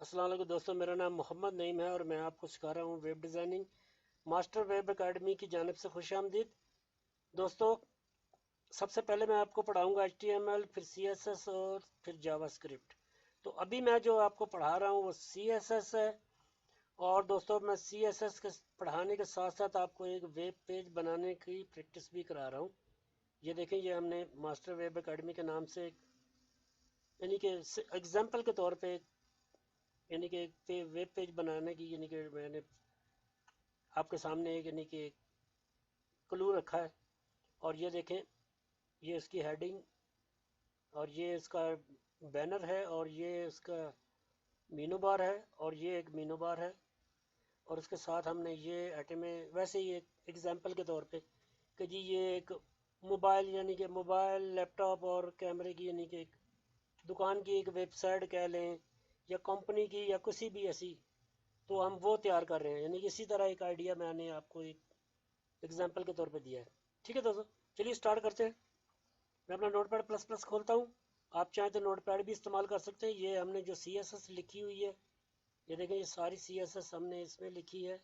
अस्सलाम वालेकुम दोस्तों, मेरा नाम मोहम्मद नईम है और मैं आपको सिखा रहा हूँ web designing. Master web academy की जानिब से खुशामदीद। दोस्तों, सबसे पहले मैं आपको पढ़ाऊँगा HTML, फिर CSS और फिर जावास्क्रिप्ट। तो अभी मैं जो आपको पढ़ा रहा हूँ वो CSS है। और दोस्तों, मैं CSS के पढ़ाने के साथ साथ आपको एक वेब पेज बनाने की प्रैक्टिस भी करा रहा हूँ। ये देखें, ये हमने मास्टर वेब एकेडमी के नाम से यानी कि एग्जाम्पल के तौर पे यानी कि एक वेब पेज बनाने की यानी कि मैंने आपके सामने एक यानी कि क्लू रखा है। और ये देखें, ये इसकी हेडिंग और ये इसका बैनर है और ये इसका मीनू बार है और ये एक मीनू बार है। और उसके साथ हमने ये आइटमें वैसे ही एक एग्जांपल के तौर पे कि जी ये एक मोबाइल यानी कि मोबाइल लैपटॉप और कैमरे की यानी कि एक दुकान की एक वेबसाइट कह लें या कंपनी की या किसी भी ऐसी, तो हम वो तैयार कर रहे हैं। यानी कि इसी तरह एक आइडिया मैंने आपको एक एग्जाम्पल के तौर पे दिया है। ठीक है दोस्तों, चलिए स्टार्ट करते हैं। मैं अपना नोटपैड प्लस प्लस खोलता हूँ। आप चाहें तो नोटपैड भी इस्तेमाल कर सकते हैं। ये हमने जो CSS लिखी हुई है, ये देखें, ये सारी CSS हमने इसमें लिखी है।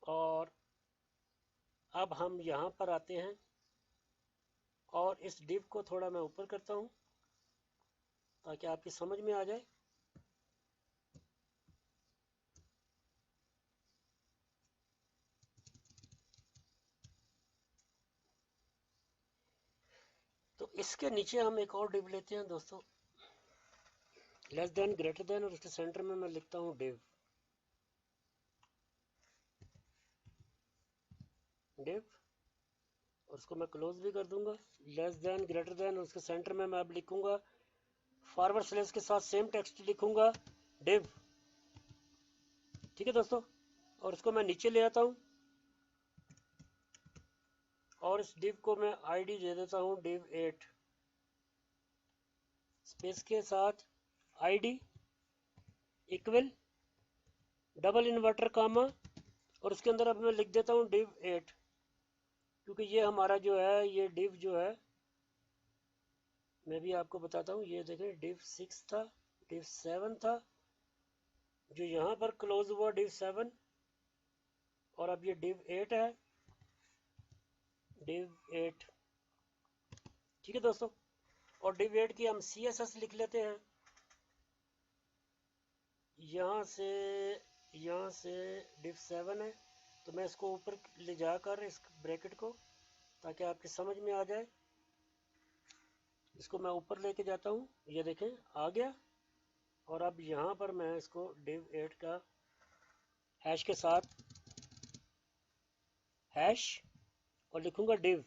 और अब हम यहाँ पर आते हैं और इस डिव को थोड़ा मैं ऊपर करता हूँ ताकि आपकी समझ में आ जाए। तो इसके नीचे हम एक और डिव लेते हैं दोस्तों, लेस देन ग्रेटर देन, और उसके सेंटर में मैं लिखता हूँ डिव और उसको मैं क्लोज भी कर दूंगा। लेस देन ग्रेटर देन, उसके सेंटर में मैं अब लिखूंगा फॉरवर्ड स्लैश के साथ सेम टेक्स्ट लिखूंगा डिव। ठीक है दोस्तों, और इसको मैं नीचे ले आता हूँ और इस डिव को मैं आईडी दे देता हूँ div8 स्पेस के साथ आईडी इक्वल डबल इन्वर्टर कामा, और उसके अंदर अब मैं लिख देता हूँ div8, क्योंकि ये हमारा जो है ये डिव जो है, मैं भी आपको बताता हूँ। ये देखें, div6 था, div7 था, जो यहाँ पर क्लोज हुआ div7, और अब ये div8 है, div8। ठीक है दोस्तों, और div8 की हम CSS लिख लेते हैं। यहाँ से div7 है, तो मैं इसको ऊपर ले जाकर इस ब्रैकेट को, ताकि आपकी समझ में आ जाए, इसको मैं ऊपर लेके जाता हूँ। ये देखें, आ गया। और अब यहाँ पर मैं इसको div8 का हैश के साथ हैश और लिखूंगा div,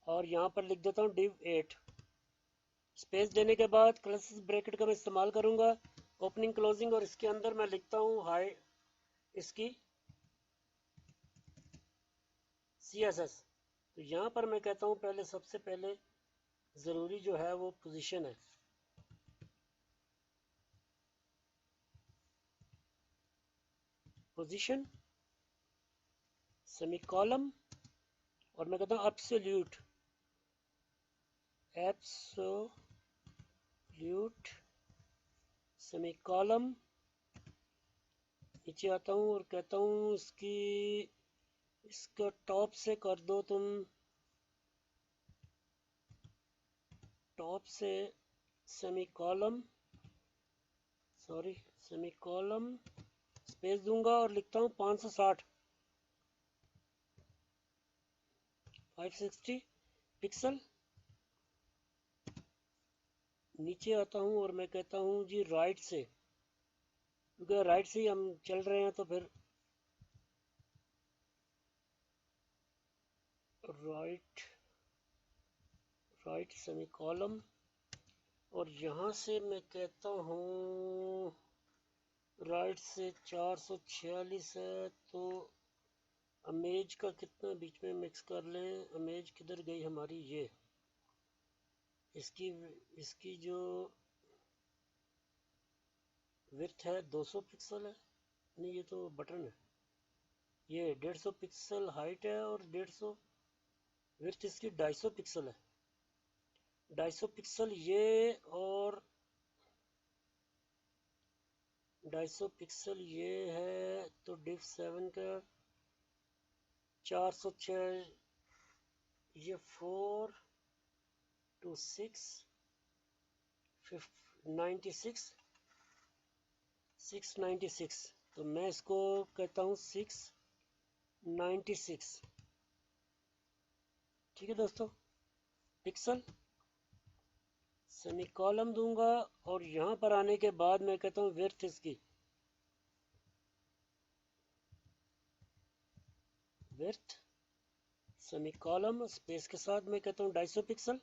और यहाँ पर लिख देता हूँ div8 स्पेस देने के बाद क्लोज ब्रैकेट का मैं इस्तेमाल करूंगा, ओपनिंग क्लोजिंग, और इसके अंदर मैं लिखता हूँ हाई इसकी CSS। तो यहाँ पर मैं कहता हूँ पहले, सबसे पहले ज़रूरी जो है वो पोजीशन है। पोजीशन सेमीकॉलम, और मैं कहता हूँ एब्सोल्यूट सेमीकॉलम। नीचे आता हूँ और कहता हूँ इसका टॉप से कर दो तुम, टॉप से सेमीकॉलम, सेमीकॉलम स्पेस दूंगा और लिखता हूँ 560 पिक्सल। नीचे आता हूँ और मैं कहता हूँ जी राइट से, क्योंकि राइट से ही हम चल रहे हैं, तो फिर राइट सेमीकॉलम। और यहाँ से मैं कहता हूँ राइट से 446 है, तो इमेज का कितना बीच में मिक्स कर लें। इमेज किधर गई हमारी, ये इसकी जो विड्थ है 200 पिक्सल है। नहीं, ये तो बटन है। ये 150 पिक्सल हाइट है और 150 विड्थ इसकी 250 पिक्सल है। 250 पिक्सल ये, और 250 पिक्सल ये है, तो div 7 का 406, ये 4 to 6 96 696, तो मैं इसको कहता हूँ 696। ठीक है दोस्तों, पिक्सल सेमी कॉलम दूंगा, और यहाँ पर आने के बाद मैं कहता हूँ विड्थ इसकी, विड्थ सेमी कॉलम स्पेस के साथ मैं कहता हूँ 250 पिक्सल,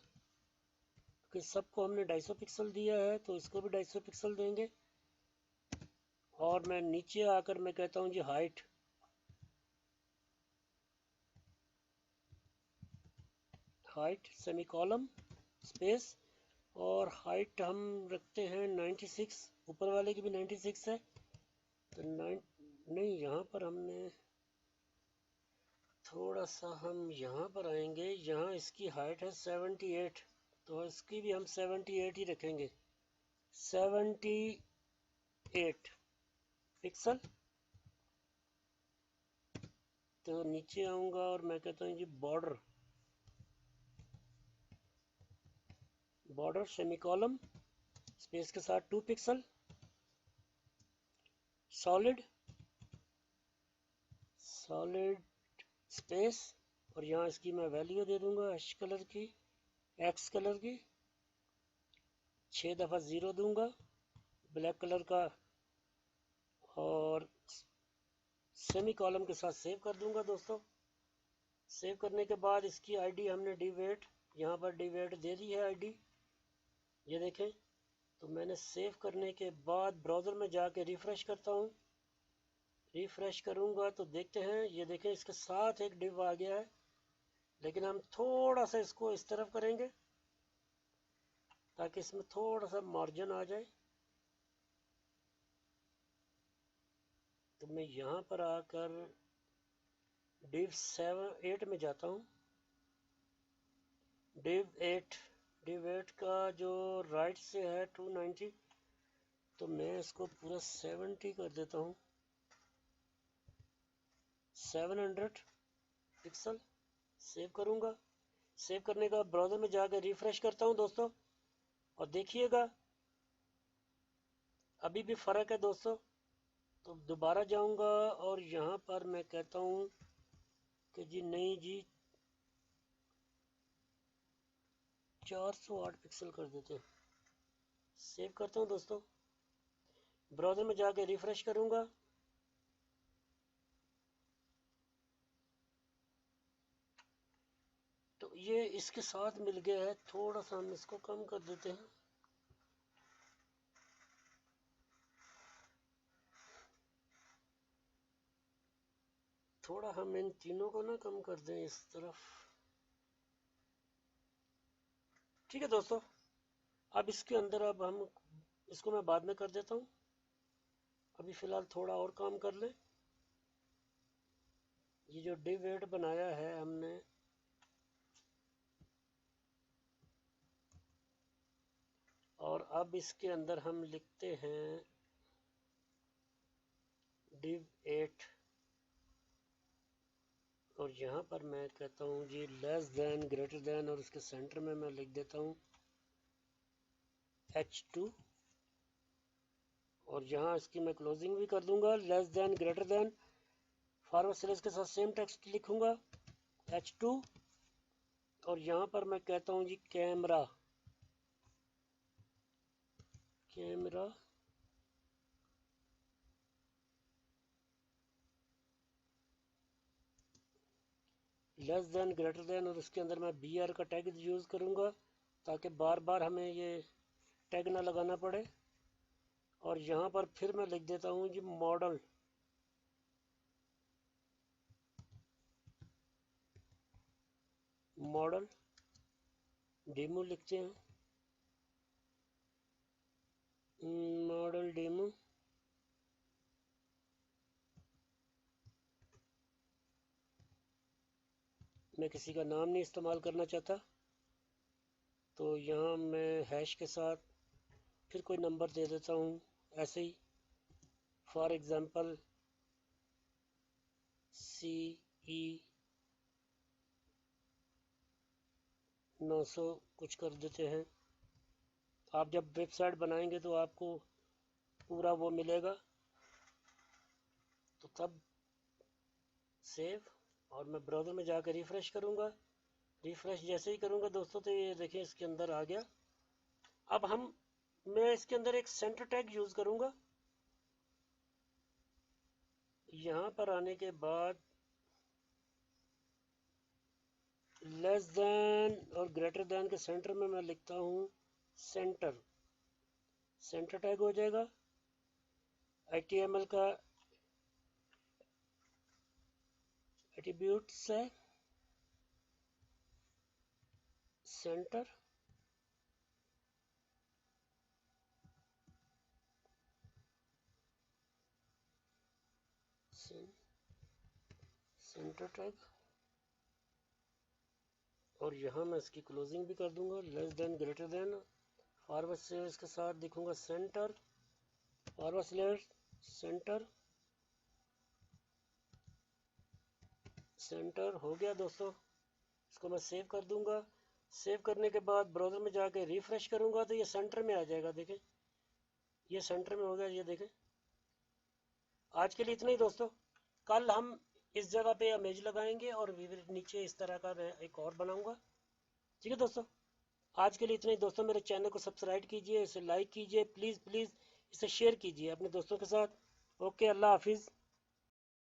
कि सबको हमने 250 पिक्सल दिया है तो इसको भी 250 पिक्सल देंगे। और मैं नीचे आकर मैं कहता हूँ जी height, height semi colon space, और हाइट हम रखते हैं 96, ऊपर वाले की भी 96 है, तो नहीं, यहाँ पर हमने थोड़ा सा हम यहाँ पर आएंगे, यहाँ इसकी हाइट है 78, तो इसकी भी हम 78 ही रखेंगे, 78 पिक्सल। तो नीचे आऊँगा और मैं कहता हूँ जी border, border semi colon space के साथ 2 पिक्सल, सॉलिड, सॉलिड स्पेस, और यहाँ इसकी मैं वैल्यू दे दूंगा एश कलर की, एक्स कलर की, 6 दफ़ा 0 दूंगा ब्लैक कलर का, और सेमी कॉलम के साथ सेव कर दूंगा दोस्तों। सेव करने के बाद इसकी आईडी हमने डिवेट, यहाँ पर डिवेट दे दी है आईडी, ये देखें। तो मैंने सेव करने के बाद ब्राउज़र में जाके रिफ़्रेश करता हूँ, रिफ़्रेश करूँगा तो देखते हैं, ये देखें इसके साथ एक डिव आ गया है, लेकिन हम थोड़ा सा इसको इस तरफ करेंगे ताकि इसमें थोड़ा सा मार्जिन आ जाए। तो मैं यहाँ पर आकर डिव 8 में जाता हूँ, डिव 8 का जो राइट से है 290, तो मैं इसको पूरा 70 कर देता हूँ, 700 पिक्सल। सेव करूँगा, सेव करने का ब्राउज़र में जाकर रिफ़्रेश करता हूँ दोस्तों, और देखिएगा अभी भी फ़र्क है दोस्तों। तो दोबारा जाऊँगा और यहाँ पर मैं कहता हूँ कि जी नहीं जी 408 पिक्सल कर देते हैं। सेव करता हूँ दोस्तों, ब्राउज़र में जाके रिफ़्रेश करूँगा, तो ये इसके साथ मिल गया है। थोड़ा सा हम इसको कम कर देते हैं, थोड़ा हम इन तीनों को ना कम कर दें इस तरफ। ठीक है दोस्तों, अब इसके अंदर अब हम इसको मैं बाद में कर देता हूँ, अभी फ़िलहाल थोड़ा और काम कर लें। ये जो डिव 8 बनाया है हमने, और अब इसके अंदर हम लिखते हैं डिव 8, और यहाँ पर मैं कहता हूँ जी लेस देन ग्रेटर देन, और इसके सेंटर में मैं लिख देता हूँ H2, और यहाँ इसकी मैं क्लोजिंग भी कर दूंगा, less than greater then, forward slash के साथ सेम टेक्स्ट लिखूंगा H2, और यहाँ पर मैं कहता हूँ जी camera, camera less than greater than, और इसके अंदर मैं BR का टैग यूज़ करूँगा ताकि बार बार हमें ये टैग ना लगाना पड़े। और यहाँ पर फिर मैं लिख देता हूँ जी मॉडल, मॉडल डेमो लिखते हैं, मॉडल डेमो, मैं किसी का नाम नहीं इस्तेमाल करना चाहता। तो यहाँ मैं हैश के साथ फिर कोई नंबर दे देता हूँ ऐसे ही, फॉर एग्जांपल CE900 कुछ कर देते हैं। आप जब वेबसाइट बनाएंगे तो आपको पूरा वो मिलेगा, तो तब सेव, और मैं ब्राउज़र में जाकर रिफ़्रेश करूँगा। रिफ़्रेश जैसे ही करूँगा दोस्तों तो ये देखिए इसके अंदर आ गया। अब मैं इसके अंदर एक सेंटर टैग यूज़ करूँगा। यहाँ पर आने के बाद लेस देन और ग्रेटर देन के सेंटर में मैं लिखता हूँ सेंटर। सेंटर टैग हो जाएगा। HTML का एट्रीब्यूट्स है सेंटर, सेंटर टैग, और यहाँ मैं इसकी क्लोजिंग भी कर दूंगा, less than greater then, forward slash के साथ लिखूंगा centre, forward slash centre, centre हो गया दोस्तों। इसको मैं सेव कर दूंगा। सेव करने के बाद ब्राउज़र में जाके रिफ्रेश करूंगा तो ये सेंटर में आ जाएगा। देखें ये सेंटर में हो गया, ये देखें। आज के लिए इतना ही दोस्तों। कल हम इस जगह पे इमेज लगाएंगे और नीचे इस तरह का एक और बनाऊंगा। ठीक है दोस्तों, आज के लिए इतना ही दोस्तों। मेरे चैनल को सब्सक्राइब कीजिए, इसे लाइक कीजिए, प्लीज़ प्लीज़ इसे शेयर कीजिए अपने दोस्तों के साथ। ओके, अल्लाह हाफिज़।